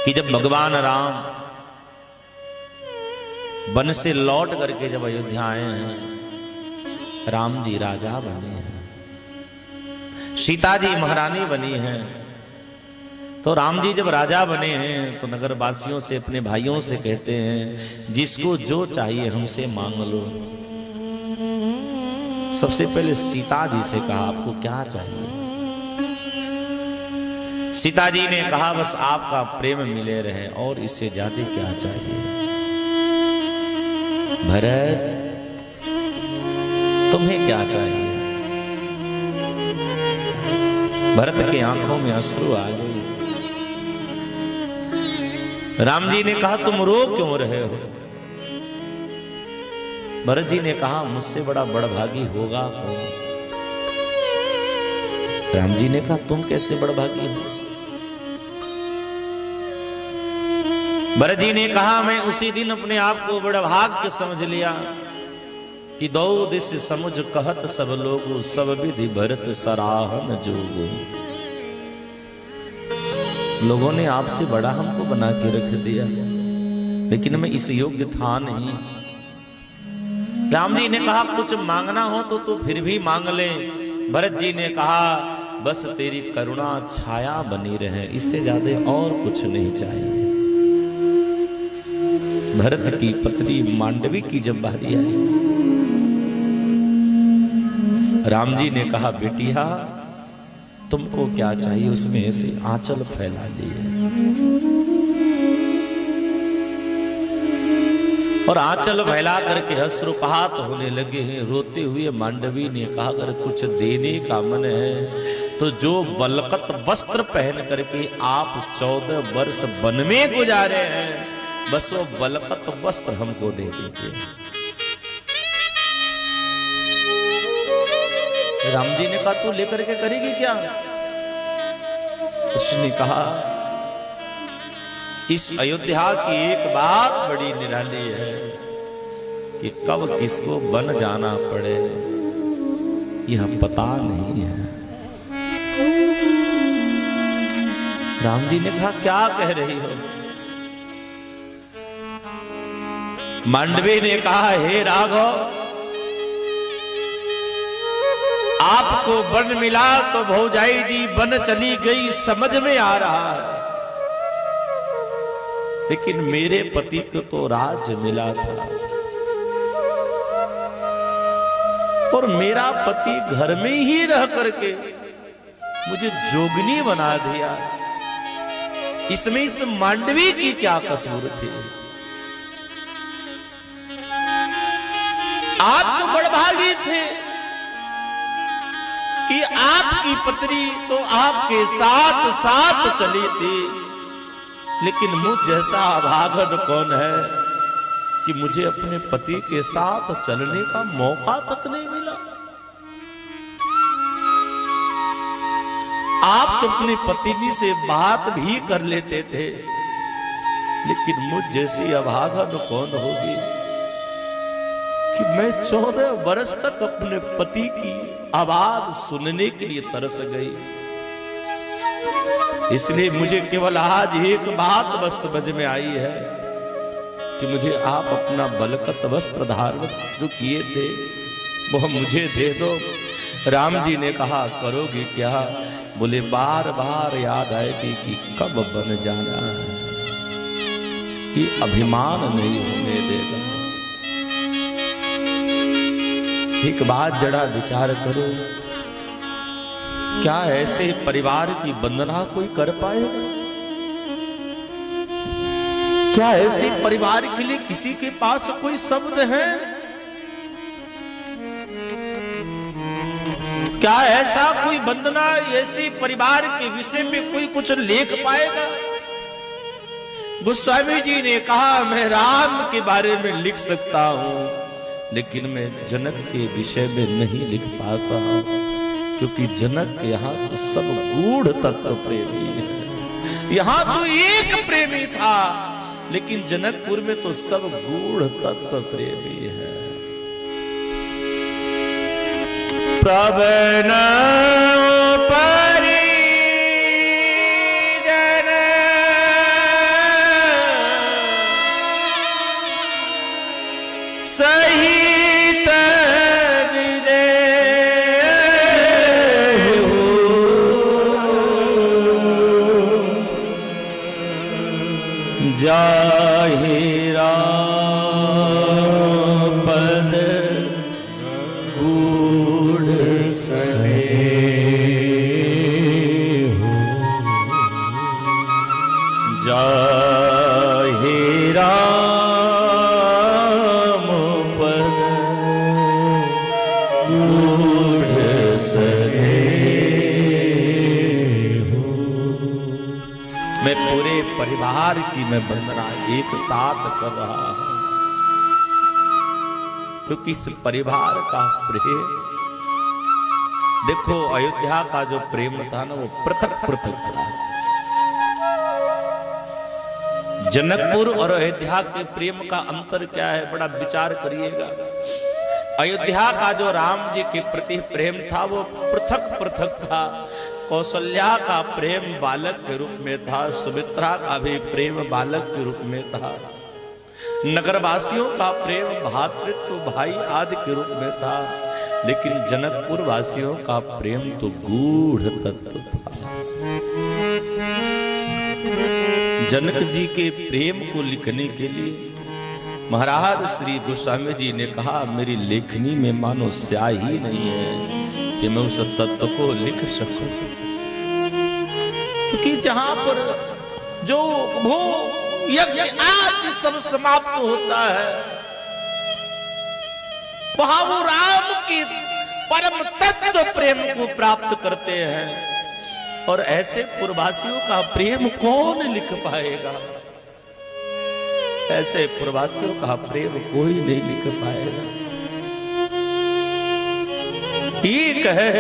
कि जब भगवान राम वन से लौट करके जब अयोध्या आए हैं, राम जी राजा बने हैं, सीता जी महारानी बनी हैं। तो राम जी जब राजा बने हैं तो नगर वासियों से, अपने भाइयों से कहते हैं, जिसको जो चाहिए हमसे मांग लो। सबसे पहले सीता जी से कहा, आपको क्या चाहिए? सीता जी ने कहा, बस आपका प्रेम मिले रहे, और इससे ज्यादा क्या चाहिए? भरत, तुम्हें क्या चाहिए? भरत की आंखों में अश्रु आ गए। राम जी ने कहा, तुम रो क्यों रहे हो? भरत जी ने कहा, मुझसे बड़ा बड़भागी होगा कौन? राम जी ने कहा, तुम कैसे बड़भागी हो? भरत जी ने कहा, मैं उसी दिन अपने आप को बड़ा भाग्य समझ लिया कि दो दिस समुझ कहत सब लोगो, सब विधि भरत सराहन जोगो। लोगों ने आपसे बड़ा हमको बना के रख दिया, लेकिन मैं इस योग्य था नहीं। राम जी ने कहा, कुछ मांगना हो तो फिर भी मांग ले। भरत जी ने कहा, बस तेरी करुणा छाया बनी रहे, इससे ज्यादा और कुछ नहीं चाहिए। भरत की पत्नी मांडवी की जब बारी आई, राम जी ने कहा, बेटिया तुमको क्या चाहिए? उसने ऐसे आंचल फैला लिए और आंचल फैला करके अश्रुपात होने लगे हैं। रोते हुए मांडवी ने कहा, अगर कुछ देने का मन है तो जो वलकत वस्त्र पहन करके आप 14 वर्ष वन में गुजारे हैं, बस वो वलकत वस्त्र हमको दे दीजिए। राम जी ने कहा, तू लेकर के करेगी क्या? उसने कहा, इस अयोध्या की एक बात बड़ी निराली है कि कब किसको बन जाना पड़े यह पता नहीं है। राम जी ने कहा, क्या कह रही हो? मांडवी ने कहा, हे राघव, आपको वन मिला तो भौजाई जी वन चली गई, समझ में आ रहा है, लेकिन मेरे पति को तो राज मिला था और मेरा पति घर में ही रह करके मुझे जोगनी बना दिया। इसमें इस मांडवी की क्या कसूर थी? आप तो बड़भागी थे कि आपकी पत्नी तो आपके साथ साथ चली थी, लेकिन मुझ जैसा अभागन कौन है कि मुझे अपने पति के साथ चलने का मौका तक नहीं मिला। आप तो अपनी पत्नी से बात भी कर लेते थे, लेकिन मुझ जैसी अभागन कौन होगी कि मैं 14 वर्ष तक अपने पति की आवाज सुनने के लिए तरस गई। इसलिए मुझे केवल आज एक बात बस समझ में आई है कि मुझे आप अपना बलकत वस्त्र धारण जो किए थे वो मुझे दे दो। राम जी ने कहा, करोगे क्या? बोले, बार बार याद आएगी कि कब बन जाना है, ये अभिमान नहीं होने देगा। एक बात जरा विचार करो, क्या ऐसे परिवार की वंदना कोई कर पाएगा? क्या ऐसे परिवार के लिए किसी के पास कोई शब्द है? क्या ऐसा कोई वंदना ऐसे परिवार के विषय में कोई कुछ लिख पाएगा? गोस्वामी जी ने कहा, मैं राम के बारे में लिख सकता हूं, लेकिन मैं जनक के विषय में नहीं लिख पाता, क्योंकि जनक यहाँ तो सब गूढ़ तत्व प्रेमी है। यहाँ तो एक प्रेमी था, लेकिन जनकपुर में तो सब गूढ़ तत्व प्रेमी है। प्रवन परि जन जाहि राम पद गूढ़ स्नेह जाहि राम पद गूढ़ स्नेह। मैं पूरे परिवार की मैं वंदना एक साथ कर रहा हूं, क्योंकि इस परिवार का प्रेम, देखो अयोध्या का जो प्रेम था ना वो पृथक पृथक था। जनकपुर और अयोध्या के प्रेम का अंतर क्या है, बड़ा विचार करिएगा। अयोध्या का जो राम जी के प्रति प्रेम था वो पृथक पृथक था। कौशल्या का प्रेम बालक के रूप में था, सुमित्रा का भी प्रेम बालक के रूप में था, नगरवासियों का प्रेम भातृत्व भाई आदि के रूप में था, लेकिन जनकपुर वासियों का प्रेम तो गूढ़ तत्व था। जनक जी के प्रेम को लिखने के लिए महाराज श्री गोस्वामी जी ने कहा, मेरी लेखनी में मानो स्याही नहीं है कि मैं उस तत्व को लिख सकूं, क्योंकि जहां पर जो भू यज्ञ आदि सब समाप्त होता है, वहां वो राम की परम तत्व प्रेम को प्राप्त करते हैं। और ऐसे पूर्ववासियों का प्रेम कौन लिख पाएगा? ऐसे पूर्ववासियों का प्रेम कोई नहीं लिख पाएगा। एक है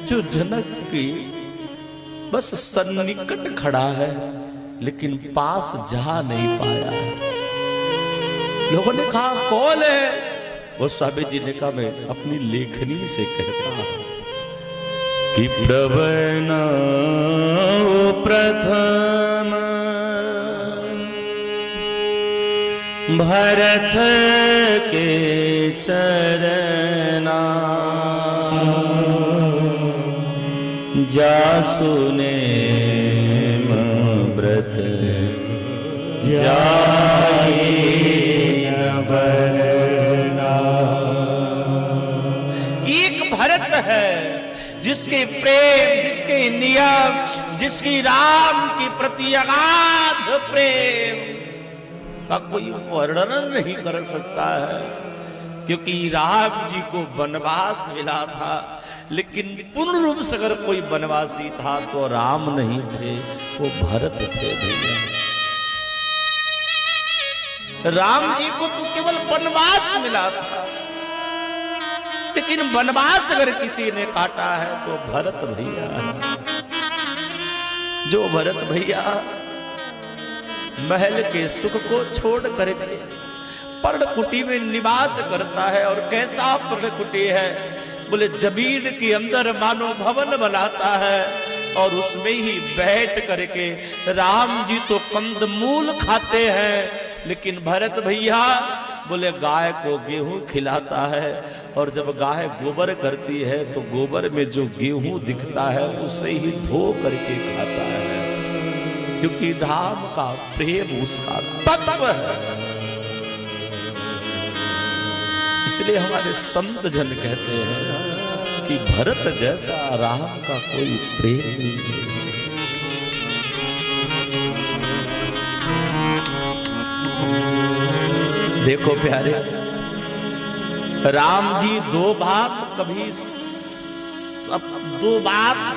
जो जनक की बस सन्निकट खड़ा है, लेकिन पास जा नहीं पाया। लोगों ने कहा कौन है? वो स्वामी जी ने कहा मैं अपनी लेखनी से कहता हूं कि प्रवन प्रथम भरत के चरना जासुने व्रत जाए न बरना। एक भरत है जिसके प्रेम, जिसके नियम, जिसकी राम के प्रति अगाध प्रेम का कोई वर्णन नहीं कर सकता है, क्योंकि राम जी को वनवास मिला था, लेकिन पूर्ण रूप से अगर कोई वनवासी था तो राम नहीं थे, वो भरत थे भैया। राम जी को तो केवल वनवास मिला था, लेकिन वनवास अगर किसी ने काटा है तो भरत भैया। जो भरत भैया महल के सुख को छोड़ करके पर्णकुटी में निवास करता है, और कैसा पर्णकुटी है, बोले जमीन के अंदर मानो भवन बनाता है, और उसमें ही बैठ करके राम जी तो कंदमूल खाते हैं, लेकिन भरत भैया बोले गाय को गेहूं खिलाता है, और जब गाय गोबर करती है तो गोबर में जो गेहूं दिखता है उसे ही धो करके खाता है, क्योंकि राम का प्रेम उसका तत्व है। इसलिए हमारे संत जन कहते हैं कि भरत जैसा राम का कोई प्रेम नहीं है। देखो प्यारे, राम जी दो बात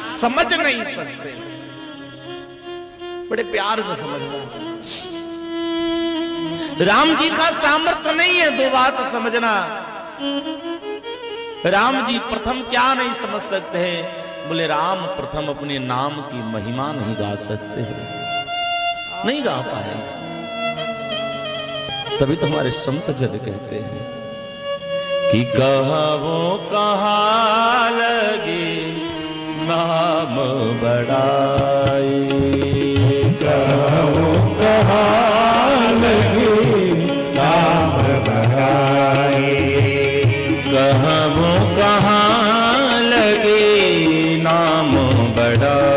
समझ नहीं सकते, बड़े प्यार से समझना। राम जी का सामर्थ्य नहीं है दो बात समझना। राम जी प्रथम क्या नहीं समझ सकते हैं? बोले राम प्रथम अपने नाम की महिमा नहीं गा सकते हैं, नहीं गा पाएंगे। तभी तो हमारे संत जन कहते हैं कि कहावो कहाँ लगे नाम बड़ाई, कहावो